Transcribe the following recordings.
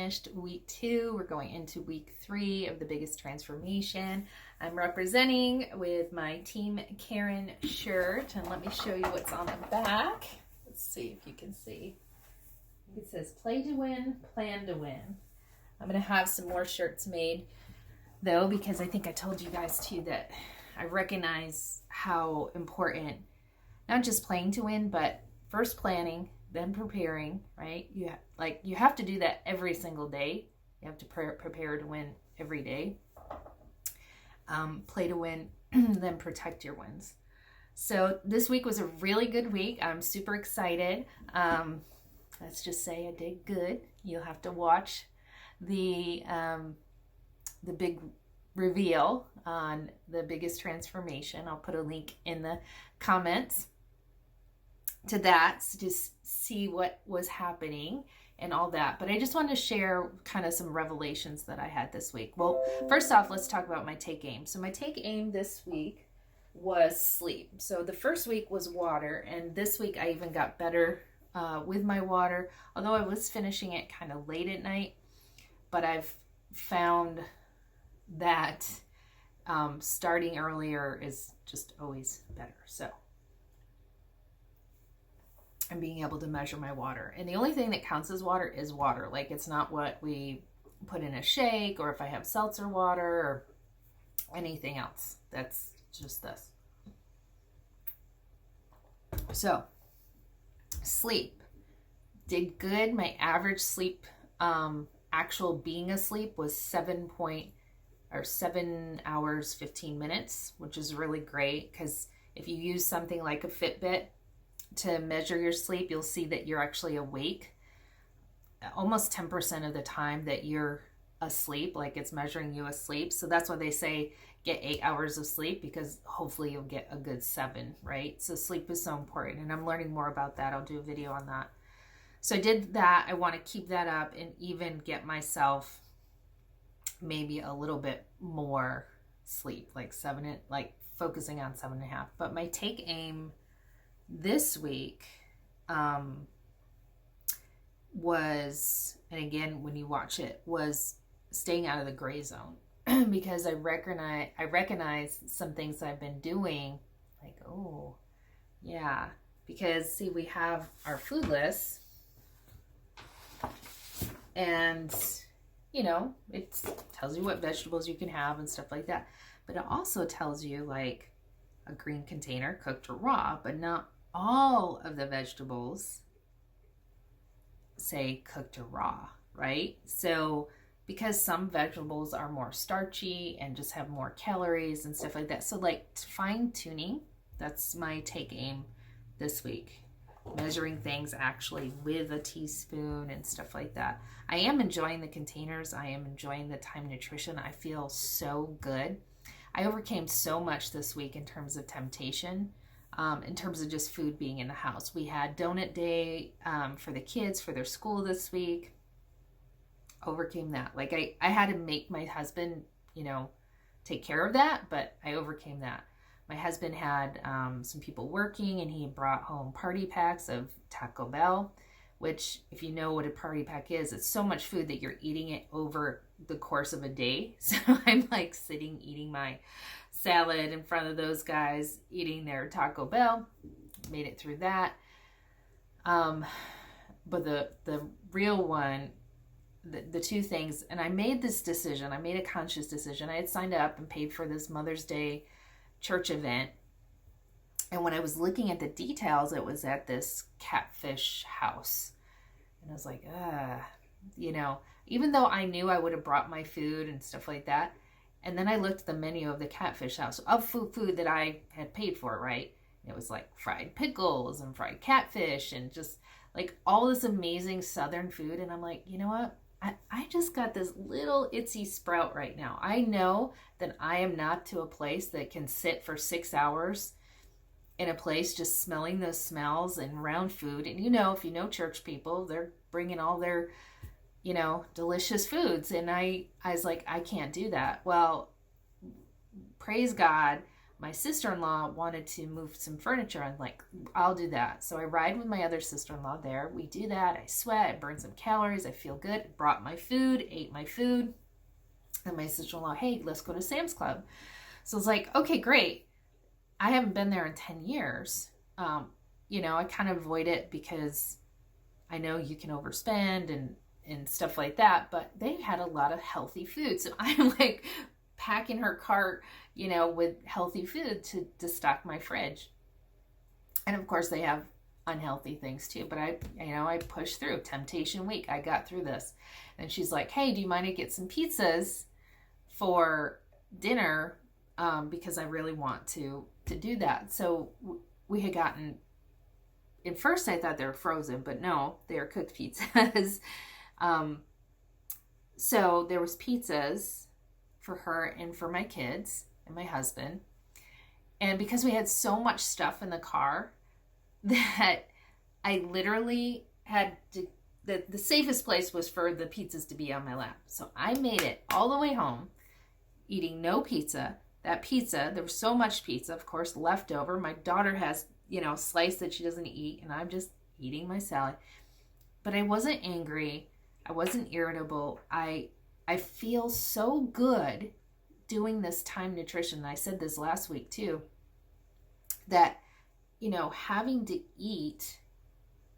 finished week 2. We're going into week 3 of the biggest transformation. I'm representing with my Team Karen shirt, and let me show you what's on the back. Let's see if you can see. It says play to win, plan to win. I'm going to have some more shirts made though, because I think I told you guys too that I recognize how important not just playing to win, but first planning, then preparing, right? You have to do that every single day. You have to prepare to win every day. Play to win, then protect your wins. So this week was a really good week. I'm super excited. Let's just say I did good. You'll have to watch the big reveal on the biggest transformation. I'll put a link in the comments to that, so just see what was happening and all that. But I just wanted to share kind of some revelations that I had this week. Well, first off, let's talk about my take aim. So my take aim this week was sleep. So the first week was water, and this week I even got better with my water, although I was finishing it kind of late at night. But I've found that starting earlier is just always better. So I'm being able to measure my water. And the only thing that counts as water is water. Like, it's not what we put in a shake, or if I have seltzer water or anything else. That's just this. So sleep. Did good. My average sleep, actual being asleep, was 7 hours 15 minutes, which is really great, because if you use something like a Fitbit to measure your sleep, you'll see that you're actually awake almost 10% of the time that you're asleep, like it's measuring you asleep. So that's why they say get 8 hours of sleep, because hopefully you'll get a good 7, right? So sleep is so important, and I'm learning more about that. I'll do a video on that. So I did that. I want to keep that up and even get myself maybe a little bit more sleep, like 7, like focusing on 7.5. But my take aim this week was, and again, when you watch it, was staying out of the gray zone. Because I recognize some things I've been doing, like, oh yeah, because see, we have our food list, and it tells you what vegetables you can have and stuff like that, but it also tells you like a green container, cooked or raw, but not all of the vegetables say cooked or raw, right? So because some vegetables are more starchy and just have more calories and stuff like that. So like fine tuning, that's my take aim this week. Measuring things actually with a teaspoon and stuff like that. I am enjoying the containers. I am enjoying the time nutrition. I feel so good. I overcame so much this week in terms of temptation, in terms of just food being in the house. We had donut day for the kids for their school this week. Overcame that. Like I had to make my husband, take care of that, but I overcame that. My husband had some people working, and he brought home party packs of Taco Bell, which, if you know what a party pack is, it's so much food that you're eating it over the course of a day. So I'm like sitting eating my salad in front of those guys eating their Taco Bell. Made it through that. But the real one, the two things, and I made this decision, I made a conscious decision. I had signed up and paid for this Mother's Day church event, and when I was looking at the details, it was at this catfish house, and I was like, even though I knew I would have brought my food and stuff like that, and then I looked at the menu of the catfish house of food that I had paid for, right? And it was like fried pickles and fried catfish and just like all this amazing southern food, and I'm like, you know what? I just got this little itsy sprout right now. I know that I am not to a place that can sit for 6 hours in a place just smelling those smells and around food. And if you know church people, they're bringing all their, delicious foods. And I was like, I can't do that. Well, praise God, my sister-in-law wanted to move some furniture. I'm like, I'll do that. So I ride with my other sister-in-law there. We do that. I sweat. I burn some calories. I feel good. Brought my food, ate my food. And my sister-in-law, hey, let's go to Sam's Club. So I was like, okay, great. I haven't been there in 10 years. I kind of avoid it because I know you can overspend and stuff like that, but they had a lot of healthy food. So I'm like packing her cart, with healthy food to stock my fridge. And of course they have unhealthy things too, but I pushed through. Temptation week. I got through this. And she's like, hey, do you mind to get some pizzas for dinner? Because I really want to do that. So we had gotten, at first I thought they were frozen, but no, they are cooked pizzas. So there was pizzas for her and for my kids and my husband. And because we had so much stuff in the car that I literally had to, the safest place was for the pizzas to be on my lap. So I made it all the way home, eating no pizza. That pizza, there was so much pizza, of course, left over. My daughter has, slice that she doesn't eat, and I'm just eating my salad. But I wasn't angry. I wasn't irritable. I feel so good doing this time nutrition. And I said this last week too, that, having to eat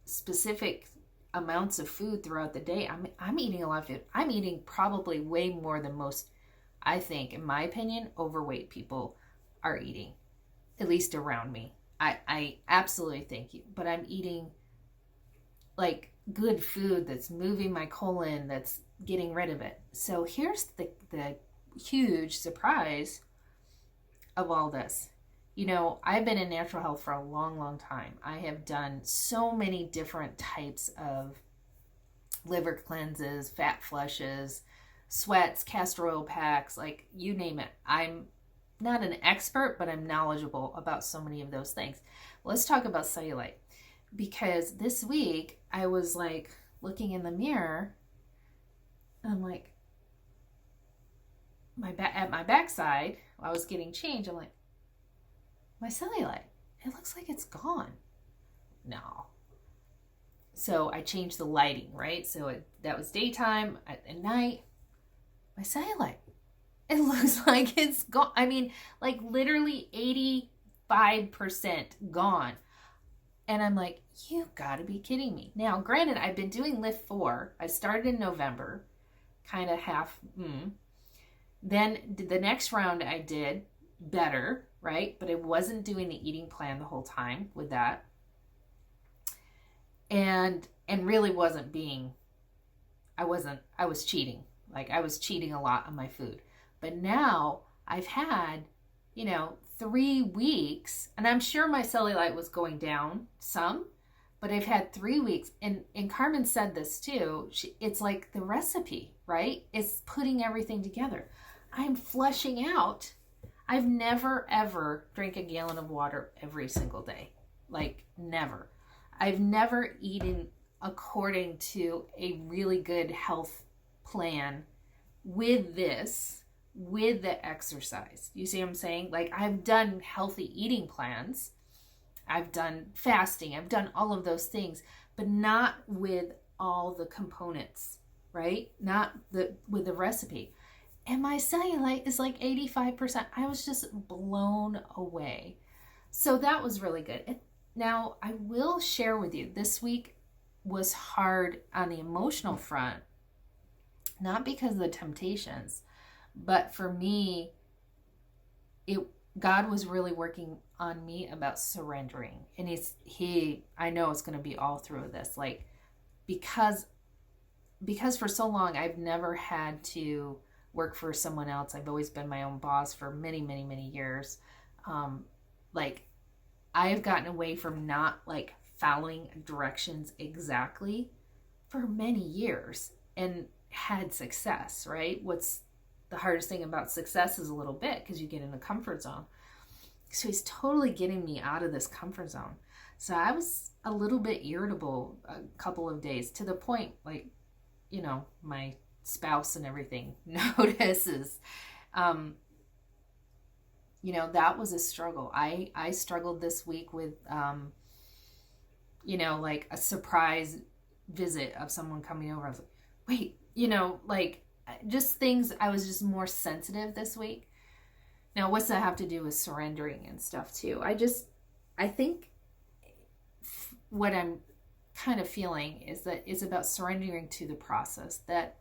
specific amounts of food throughout the day, I'm eating a lot of food. I'm eating probably way more than most, I think, in my opinion, overweight people are eating, at least around me. I absolutely think you, but I'm eating like good food that's moving my colon, that's getting rid of it. So here's the huge surprise of all this. I've been in natural health for a long, long time. I have done so many different types of liver cleanses, fat flushes, sweats, castor oil packs, like you name it. I'm not an expert, but I'm knowledgeable about so many of those things. Let's talk about cellulite, because this week I was like looking in the mirror and I'm like, at my backside, I was getting changed. I'm like, my cellulite, it looks like it's gone. No. So I changed the lighting, right? So that was daytime. At night, my cellulite, it looks like it's gone. I mean, like literally 85% gone. And I'm like, you gotta be kidding me. Now, granted, I've been doing Lift 4. I started in November, kind of half. Then the next round I did better, right? But I wasn't doing the eating plan the whole time with that. And really wasn't being, I was cheating. Like I was cheating a lot on my food. But now I've had, 3 weeks, and I'm sure my cellulite was going down some, but I've had 3 weeks. And Carmen said this too. It's like the recipe, right? It's putting everything together. I'm flushing out. I've never, ever drank a gallon of water every single day. Like never. I've never eaten according to a really good health plan with the exercise. You see what I'm saying? Like I've done healthy eating plans. I've done fasting. I've done all of those things, but not with all the components, right? Not with the recipe. And my cellulite is like 85%. I was just blown away. So that was really good. Now, I will share with you, this week was hard on the emotional front, not because of the temptations, but for me, God was really working on me about surrendering. And I know it's going to be all through this, like, because for so long, I've never had to work for someone else. I've always been my own boss for many, many, many years. Like I have gotten away from not like following directions exactly for many years and had success, right? What's the hardest thing about success is a little bit because you get in a comfort zone. So he's totally getting me out of this comfort zone. So I was a little bit irritable a couple of days, to the point like, my spouse and everything notices, that was a struggle. I struggled this week with, like a surprise visit of someone coming over. I was like, wait, like just things, I was just more sensitive this week. Now, what's that have to do with surrendering and stuff too? I think what I'm kind of feeling is that it's about surrendering to the process. That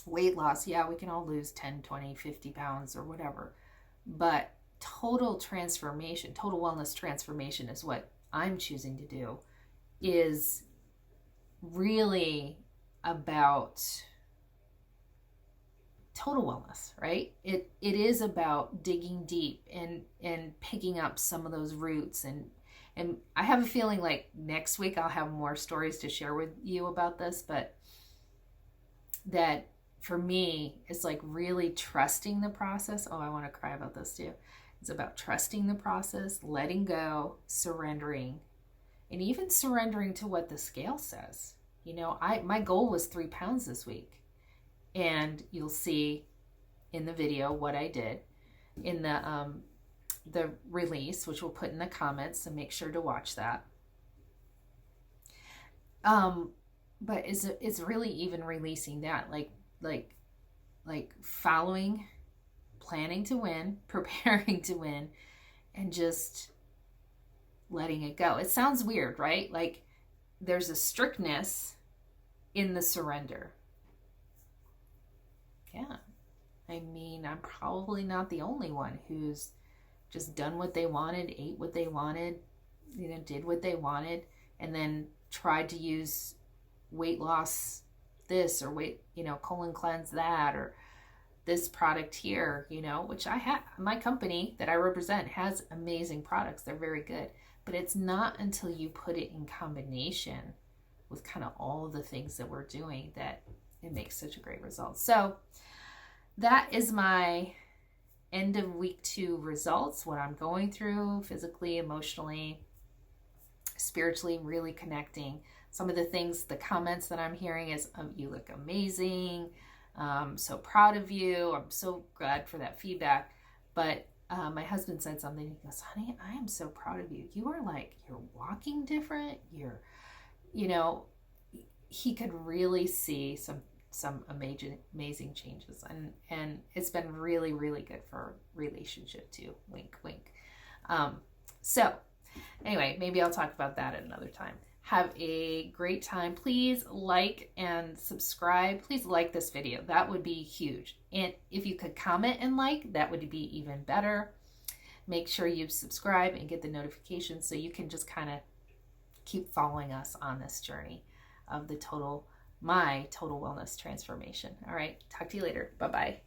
weight loss, yeah, we can all lose 10, 20, 50 pounds or whatever. But total transformation, total wellness transformation is what I'm choosing to do, is really about total wellness, right? It is about digging deep and picking up some of those roots, and I have a feeling like next week I'll have more stories to share with you about this, but that for me it's like really trusting the process. Oh, I want to cry about this too. It's about trusting the process, letting go, surrendering, and even surrendering to what the scale says. My goal was 3 pounds this week. And you'll see in the video what I did in the release, which we'll put in the comments, so make sure to watch that. But it's really even releasing that, like following, planning to win, preparing to win, and just letting it go. It sounds weird, right? Like there's a strictness in the surrender. Yeah. I mean, I'm probably not the only one who's just done what they wanted, ate what they wanted, did what they wanted, and then tried to use weight loss this or colon cleanse that, or this product here, which I have. My company that I represent has amazing products. They're very good. But it's not until you put it in combination with kind of all the things that we're doing that it makes such a great result. So that is my end of week 2 results, what I'm going through physically, emotionally, spiritually, really connecting. Some of the things, the comments that I'm hearing is, you look amazing. I'm so proud of you. I'm so glad for that feedback. But my husband said something. He goes, honey, I am so proud of you. You are you're walking different. He could really see some amazing changes, and it's been really, really good for our relationship too. Wink, wink. So anyway, maybe I'll talk about that at another time. Have a great time. Please like and subscribe. Please like this video. That would be huge. And if you could comment and like, that would be even better. Make sure you subscribe and get the notifications so you can just kind of keep following us on this journey of my total wellness transformation. All right. Talk to you later. Bye-bye.